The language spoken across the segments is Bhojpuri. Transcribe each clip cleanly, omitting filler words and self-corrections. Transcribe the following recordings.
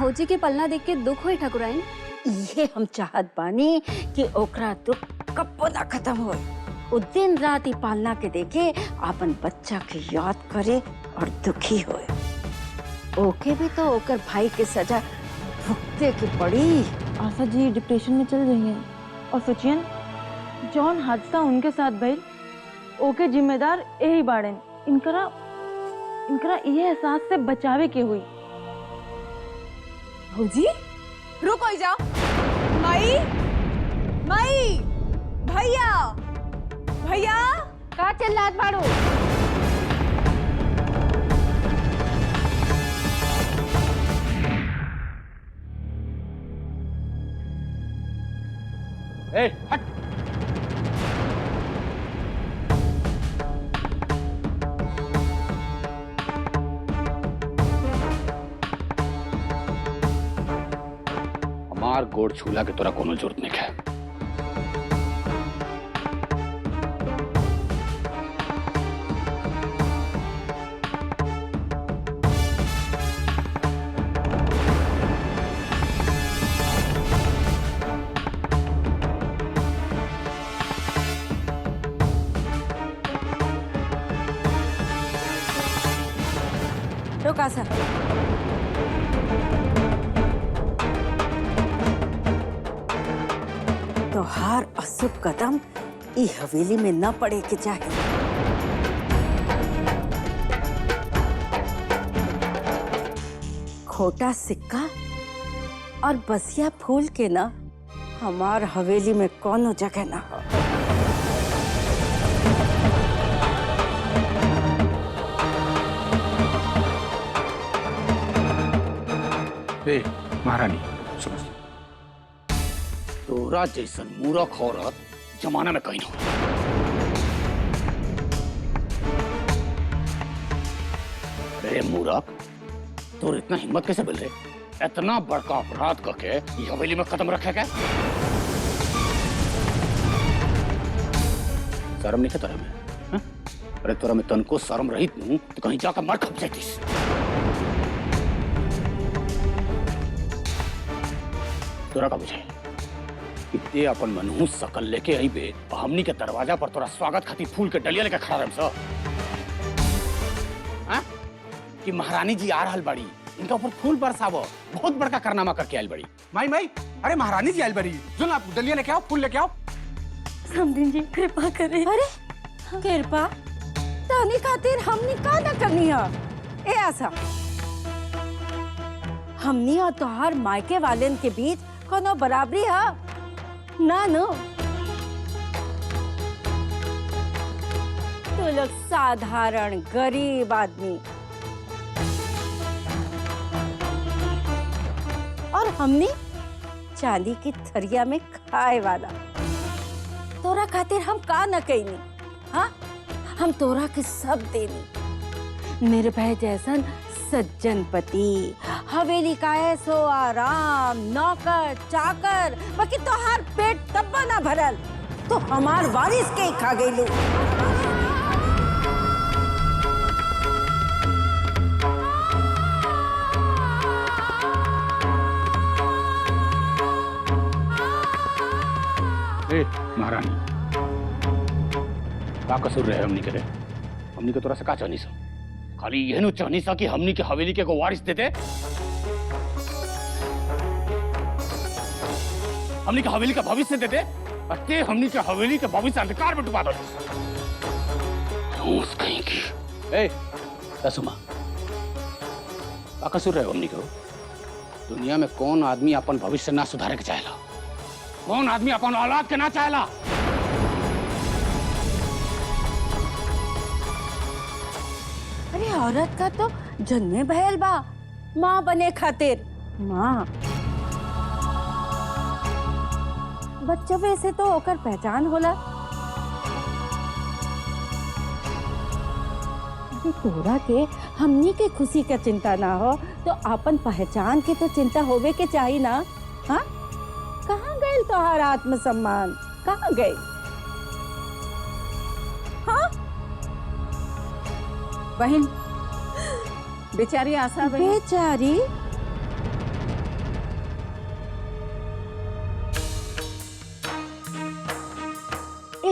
भौजी के पलना देख के दुख हुई ठकुराइन। ये हम चाहत बानी कि ओकरा दुख कब्बो ना खत्म हो। वो दिन रात ही पालना के देखे अपन बच्चा के याद करे और दुखी होए। ओके भी तो ओकर भाई के सजा भुगते की पड़ी। आशा जी डिप्रेशन में चल रही हैं और सोचियन जौन हादसा उनके साथ भइल ओके जिम्मेदार यही बाड़न। इनकरा ये एहसास से बचावे के हुई। भौजी रुको ही जाओ। माई माई भैया भैया का चिल्लात बाड़ू? ए, हट। हमार गोड़ छूला के तोरा कोनो जरूरत नहीं है। रुका सर। तोहार अशुभ कदम ई हवेली में न पड़े के चाहिए। खोटा सिक्का और बसिया फूल के ना हमार हवेली में कोनो जगह ना हो। ए, महारानी समझ तोरा जैसन मूर्ख औरत जमाना में कहीं नहीं। अरे मूर्ख, तोर इतना हिम्मत कैसे मिल रहे? इतना बड़का अपराध करके ये हवेली में कदम रखे गए? शर्म नहीं तोरा में? हा? अरे तोरा में तनको शर्म रहित नू तो कहीं जाकर मर खप जातीस। तोरा का बुझे इतने अपन मनहूस सकल लेके आई बे हमनी के दरवाजा पर तोरा स्वागत खातिर फूल के डलिया लेके खड़ा रहे कि महारानी जी आ रहल बड़ी, इनका ऊपर फूल बरसावो। बहुत बड़का कारनामा करके आयल बड़ी। माई माई, अरे महारानी जी आयल बड़ी, जो ना डलिया लेके आओ, फूल लेके आओ। समधिन जी कृपा करें। अरे कृपा तानी खातिर हमनी का ना करनी है? ए आशा, हमनी और तोहार मायके वालेन के बीच कोनो बराबरी है ना? नो तो लोग साधारण गरीब आदमी और हमनी चांदी की थरिया में खाए वाला। तोरा खातिर हम का न कईनी? हाँ, हम तोरा के सब देनी। निर्भय जैसन सज्जन पति, हवेली का ऐसो आराम, नौकर चाकर, बाकी तोहार पेट तब्बा ना भरल तो हमार वारिस के खा गईलू। महारानी का कसूर रहे हमनी करे? हमनी के तोरा से का चाहनी सा? खाली यह चाहनी सा कि हमनी के हवेली के को वारिस देते, हमनी के हवेली का भविष्य देते, और ते हमनी के हवेली के भविष्य अंधकार में डुबा दो। कहीं की ए सुमा, का कसूर रहे हमनी को? दुनिया में कौन आदमी अपन भविष्य ना सुधारे के चाहेला? कौन आदमी अपन औलाद के ना चाहेला? अरे औरत का तो जन्मे भयल बा माँ बने खातिर। माँ बच्चा वैसे तो ओकर पहचान होला। अरे तोरा के हमनी के खुशी का चिंता ना हो तो अपन पहचान के तो चिंता होवे के चाहिए ना? हाँ, कहाँ गए तोहार आत्मसम्मान? कहाँ गए? हाँ बहन, बेचारी आशा बहन। बेचारी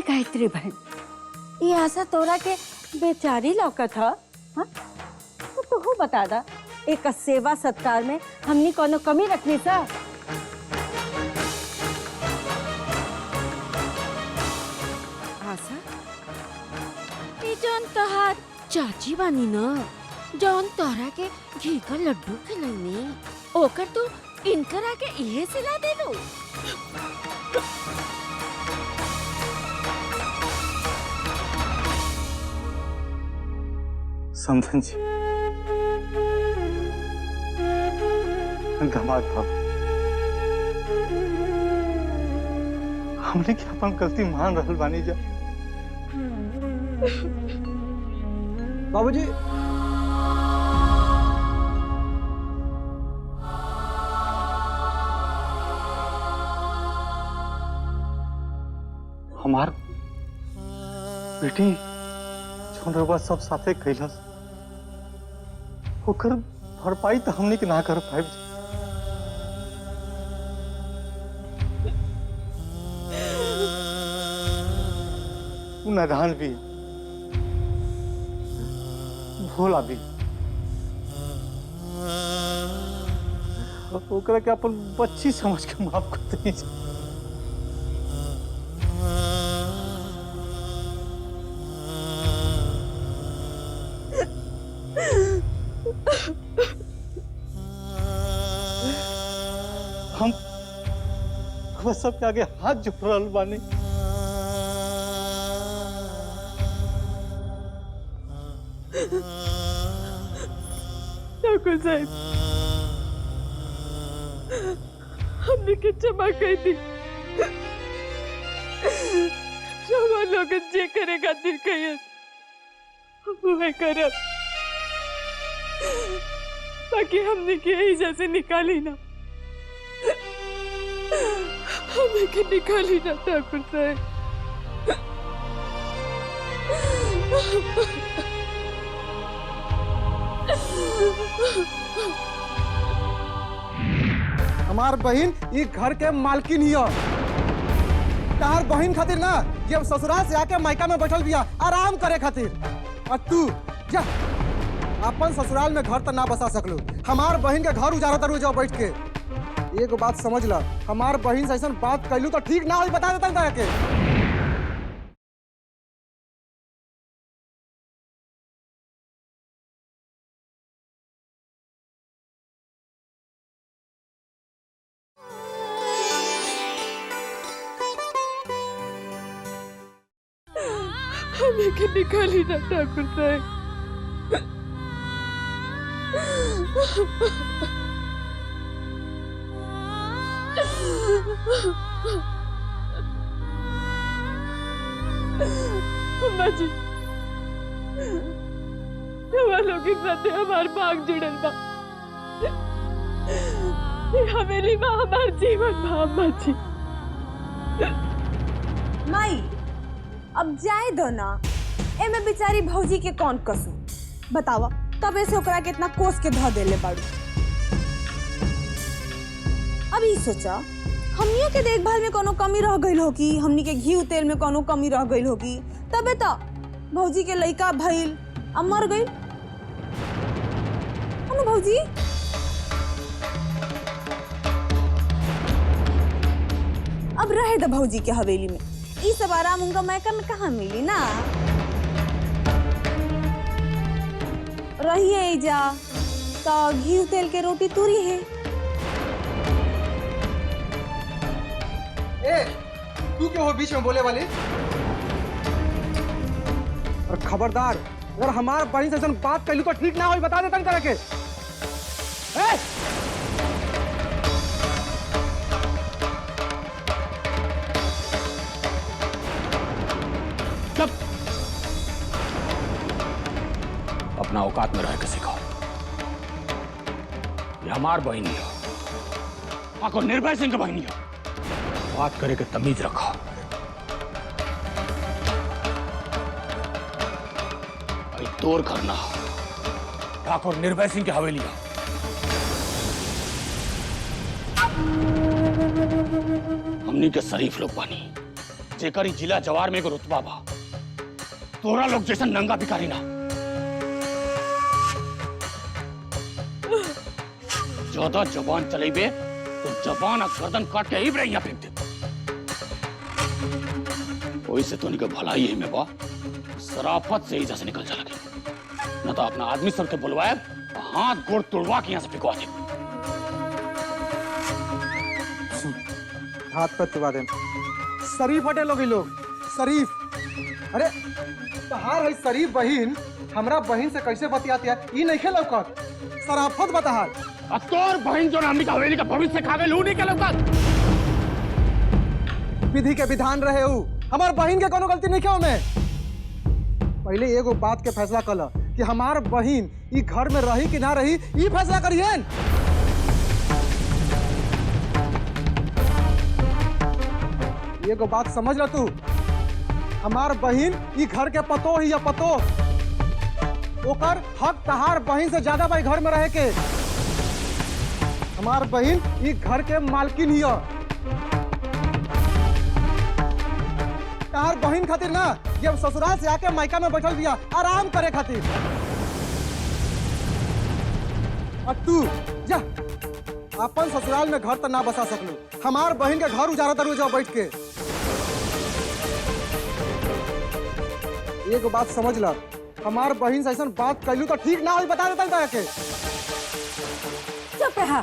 गायत्री बहन, ये आशा तोरा के बेचारी लौकत ह, हाँ? तो तू बता दा, एक सेवा सत्कार में हमनी कोनो कमी रखनी सा? आशा, ये जौन तोहार चाची बानी न, जौन तोरा के घी का लड्डू खिलैनी, ओकर तू इनकर आके इहे सिला देलू। समधन जी, दामाद बाबू, हमने क्या अपन गलती मान रहल बानी जा। बाबूजी, हमार बेटी जोन रउआ सब साथे कैलस, ओकर भरपाई तो हमने के ना कर पाए। नादान भी, भोला भी, ओकरा के अपन बच्ची समझ के माफ कर देनी। हम बस सबके आगे हाथ जोड़ रहल बानी। ठाकुर साहब, हमने के क्षमा कर दी। क्षमा लोग जे करे खातिर कहिए वह करब, बाकी हमने के यही जैसे निकाली ना, हमें के निकाली ना ठाकुर साहब। हमार बहन ये घर के मालकिन हिया। तार बहन खातिर ना ये अब ससुराल से आके मायका में बैठल बिया आराम करे खातिर, और तू जा अपन ससुराल में घर तो ना बसा सकलू, हमार बहन के घर उजाड़ा तरू जाओ बैठ के। एक बात समझ ला, हमार बहन से ऐसा बात कैलू तो ठीक ना हो, बता देता हूं के। हमें के निकाली ना ठाकुर साहब। अम्मा जी, लोगों के साथ हमार भाग जुड़ल बा, हवेली में हमार जीवन बा। अम्मा जी, माई अब जाए दो ना, एमे बेचारी भौजी के कौन कसूर बतावा, तबे से ओकरा के इतना कोस के ध देले बाड़ू। अभी सोचा हमनियों के देखभाल में कोनो कमी रह गई होगी, हमनी के घी तेल में कोनो कमी रह गई होगी, तबे तो भौजी के लइका भइल अब मर गई। अनु भौजी, अब रहे द भौजी के हवेली में, ई सब आराम उनका मैका में कहाँ मिली ना। रहिए जा तो घी तेल के रोटी तुरी है। ए, तू क्यों हो बीच में बोले वाली? और खबरदार, अगर हमार बहन से ऐसा बात कैलू तो ठीक ना हो, बता देता हूं तरह के। अपना औकात में रह के सिखाओ। ये हमार बहनी है, आको निर्भय सिंह की बहनी है, बात करे के तमीज रखो। भाई तोड़ करना ठाकुर निर्भय सिंह की हवेली है। हमनी के शरीफ लोग बानी, जेकर ही जिला जवार में एगो रुतबा बा। तोरा लोग जैसा नंगा भिखारी ना। ज्यादा जबान चलेबे तो जबान आ गर्दन काट के इब्रे यहाँ फेंक दे। कोई से तो निकल भलाई यही में बा, शराफत से इजा से निकल जा लगे, न तो अपना आदमी सबके बुलवाए, हाथ गोड़ तोड़वा के यहाँ से फेंकवा दे। हाथ पर चुबा दे। शरीफ हटे लोग, शरीफ। अरे तहार है शरीफ बहिन हमरा बहिन से कैसे बतियाती है, ई नहीं खेल लौकत। शराफत बताहार। तोर बहन जो हमनी का हवेली का भविष्य खावे लू नहीं के लौकत। विधि के विधान रहे हूँ, हमार बहिन के कोनो गलती नहीं क्यों में। पहले एगो बात के फैसला कर कि हमार बहिन ई घर में रही कि ना रही, ई फैसला करिए। एगो बात समझ ल तू, हमार बहिन ई घर के पतो ही या पतो, ओकर हक तहार बहिन से ज्यादा भाई घर में रहे के। हमार बहिन ई घर के मालकिन ही है। तहार बहिन खातिर ना जब ससुराल से आके मायका में बैठल दिया आराम करे खातिर। और तू जा अपन ससुराल में घर तो ना बसा सकलू, हमार बहिन के घर उजारा दरू जाओ बैठ के। एक बात समझ ल, हमार बहिन से ऐसा बात कैलू तो ठीक ना हो, बता देता के। चुप रहा।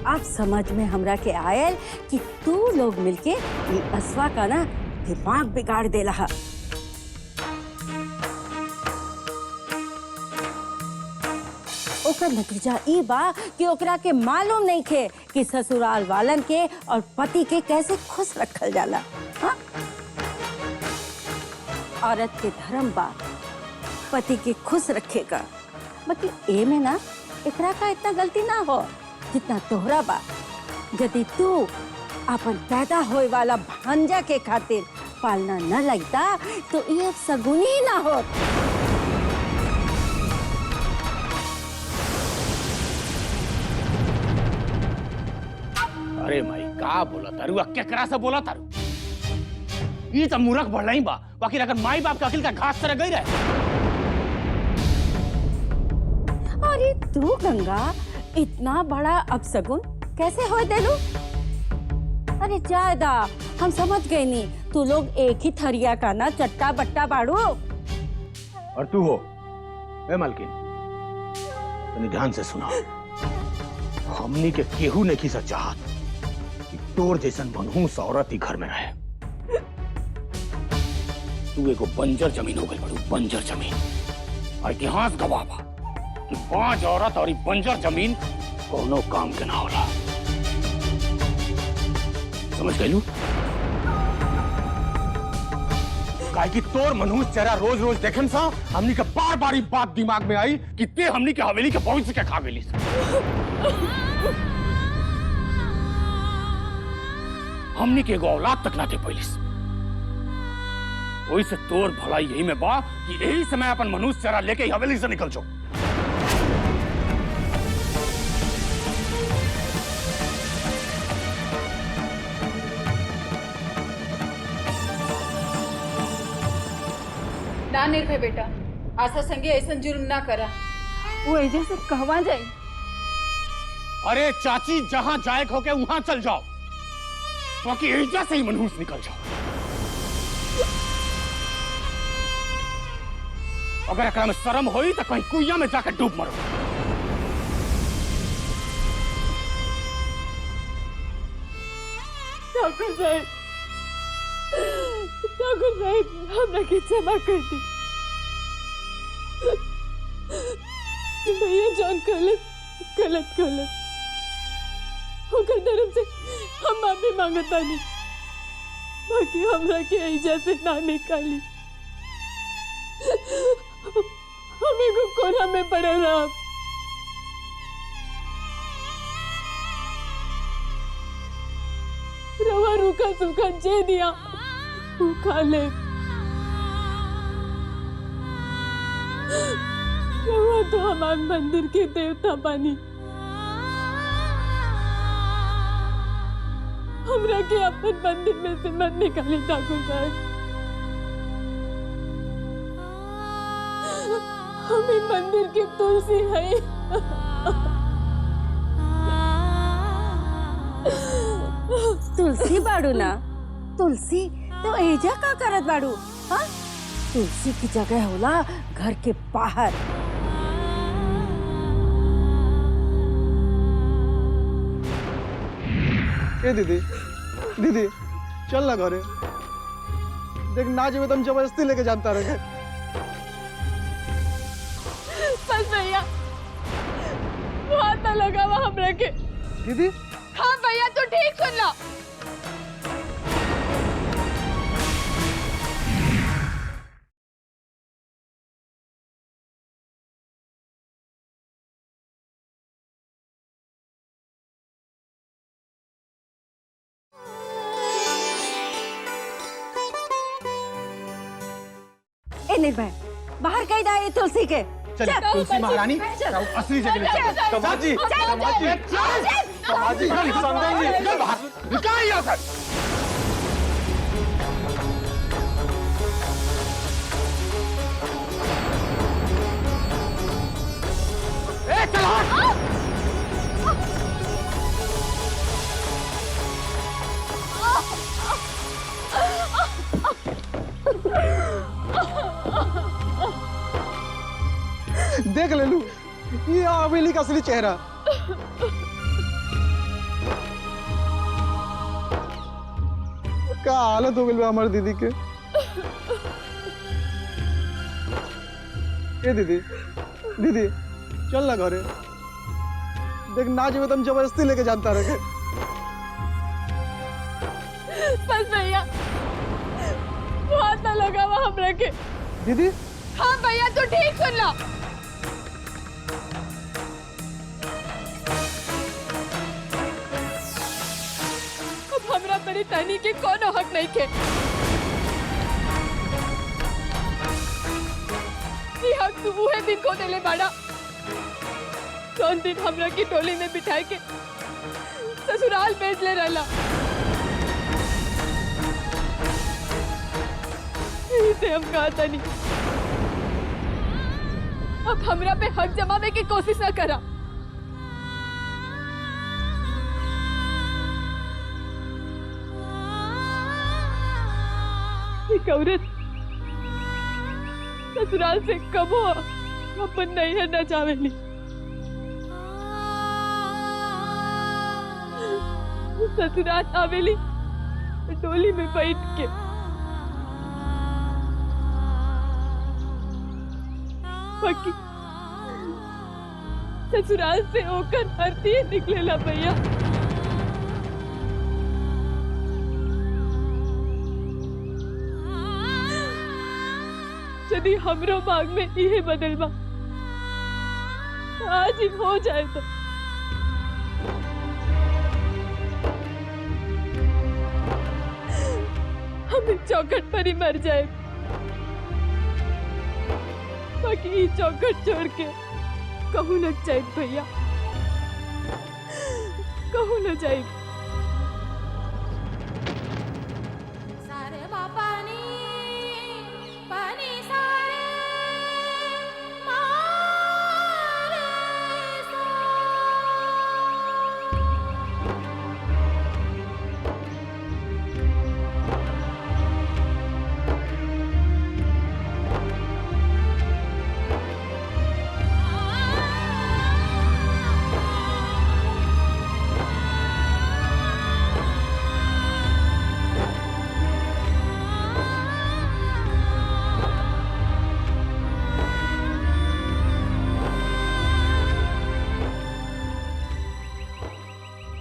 आप समझ में हमरा के आयल कि तू लोग मिलके ये असवा का ना दिमाग बिगाड़ दे रहा। ओकर नतीजा ई बा कि ओकरा के मालूम नहीं थे कि ससुराल वालन के और पति के कैसे खुश रखल जाला। हाँ? औरत के धर्म बा पति के खुश रखेगा, बाकी ए में ना एकरा का इतना गलती ना हो जितना तोहरा बा। यदि तू अपन पैदा होए वाला भांजा के खातिर पालना न लगता तो ये सगुनी ही ना हो। अरे माई का बोला तारू, केकरा से बोला तारू? ये तो मूर्ख बढ़लाई बा, बाकी अगर माई बाप का अकिल का घास तरह गई रहे। अरे तू गंगा इतना बड़ा अपशगुन कैसे हो देलू? अरे जायदा हम समझ गए नहीं, तू लोग एक ही थरिया का ना चट्टा बट्टा बाड़ू। और तू हो ए मालकिन, तनी ध्यान से सुना। हमनी के केहू ने की सच चाहत कि तोर जैसन मनहूस औरत ही घर में रहे। तू एगो बंजर जमीन हो गई बड़ू, बंजर जमीन। और इतिहास गवाह बा कि बांझ औरत और बंजर जमीन कोनो काम के ना होला। समझ गई लू? काहे कि तोर मनहूस चेहरा रोज रोज देखन सा हमनी के बार बार बात दिमाग में आई कि ते हमनी के हवेली के भविष्य के खा गेली। हमनी के एगो औलाद तक ना दे पैलिस। ओई से तोर भलाई यही में बा कि यही समय अपन मनुष्य चेहरा लेके हवेली से निकल जाओ। ना निर्भय बेटा, आशा संगे ऐसा जुर्म ना करा। वो एजे से कहवा जाए? अरे चाची, जहां जाए होके वहां चल जाओ, बाकी एजा से ही मनहूस निकल जाओ। अगर एकरा में शर्म होई तो कहीं कुइया में जाकर डूब मरो। ठाकुर साहब, हमरा के क्षमा कर दी। भैया जॉन गलत होकर धर्म से हम माफी मांगता नहीं, बाकी हमरा के एजा से ना निकाली। हमें को कोना में पड़े रहा। रवा रूखा सूखा जे दिया वो खा ले। रवा तो हमारे मंदिर के देवता बानी, हमरा के अपन मंदिर में से मत निकाली ठाकुर साहब। हम इन मंदिर की तुलसी है। तुलसी बाड़ू ना, तुलसी तो एजा का करत बाड़ू? हाँ, तुलसी की जगह होला घर के बाहर। ए दीदी, दीदी चल ना घरे। देख ना जेबे तुम जबरदस्ती लेके जानता रहे। बस भैया, हाथ ना लगावा हमरा के। दीदी हाँ भैया, तू ठीक सुन लो। ए निर्भय, बाहर कहीं दा ये तुलसी के। चल तुलसी महारानी असली जगह ले चल। समाजी समाजी समाजी समझेंगे। चल बाहर निकाल यहाँ से। ए चल हट। देख ले लू, ये हवेली का असली चेहरा। क्या हालत हो गई हमारी दीदी के। ए दीदी, दीदी चल ना घरे। देख ना जेबे तुम जबरदस्ती लेके जानता रहे। बस भैया, हाथ ना लगावा हमरा के। दीदी हाँ भैया, तू ठीक सुन लो। अब हमरा मेरी तनी के कोनो हक नहीं के। ये हक तू उहे दिन को देले बाड़ा, कौन दिन हमरा की टोली में बिठाए के ससुराल भेज ले रहला। इसे हम कहता नहीं। अब हमरा पे हक जमाने की कोशिश ना करा। एक औरत ससुराल से कबो अपन नैहर न जावेली। ससुराल आवेली डोली में बैठ के। बाकी ससुराल से होकर हरती निकलेला भैया। यदि हमरो भाग में यही बदलवा आज ही हो जाए तो हम चौखट पर ही मर जाए। बाकी ये चौखट छोड़ के कहूँ न जाए भैया, कहूँ न जाए।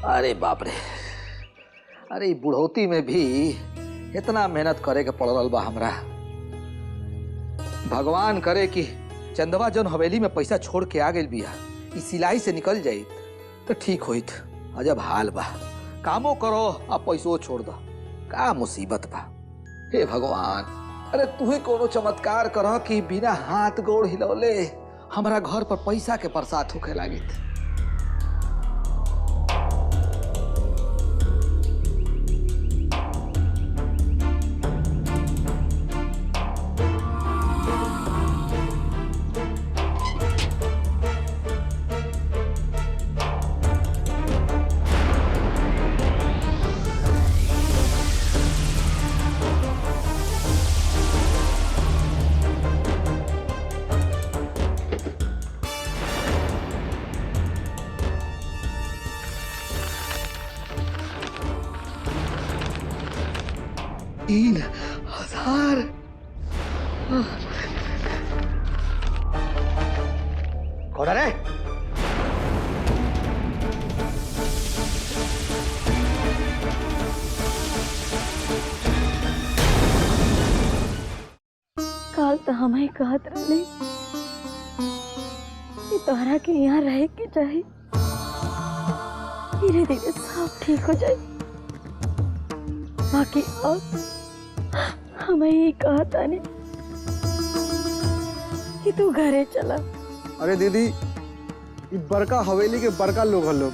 अरे बाप रे, अरे बुढ़ौती में भी इतना मेहनत करे के पड़ रहा बा हमरा। भगवान करे कि चंदवा जौन हवेली में पैसा छोड़ के आ गई बिया, इस सिलाई से निकल जाइत तो ठीक होइत। अजब हाल बा, कामो करो आ पैसो छोड़ दो, का मुसीबत बा। हे भगवान, अरे तू ही कोनो चमत्कार करह कि बिना हाथ गोड़ हिलौले हमारा घर पर पैसा के बरसात होखे लागित। 3,000। कौन है रे? काल तो हम ही कहत रहे कि तोहरा के यहाँ रहे के चाहे, धीरे धीरे सब ठीक हो जाए। बाकी अब हम ही कहता नहीं कि तू घरे चला। अरे दीदी, ये बड़का हवेली के बड़का लोग हैं लोग,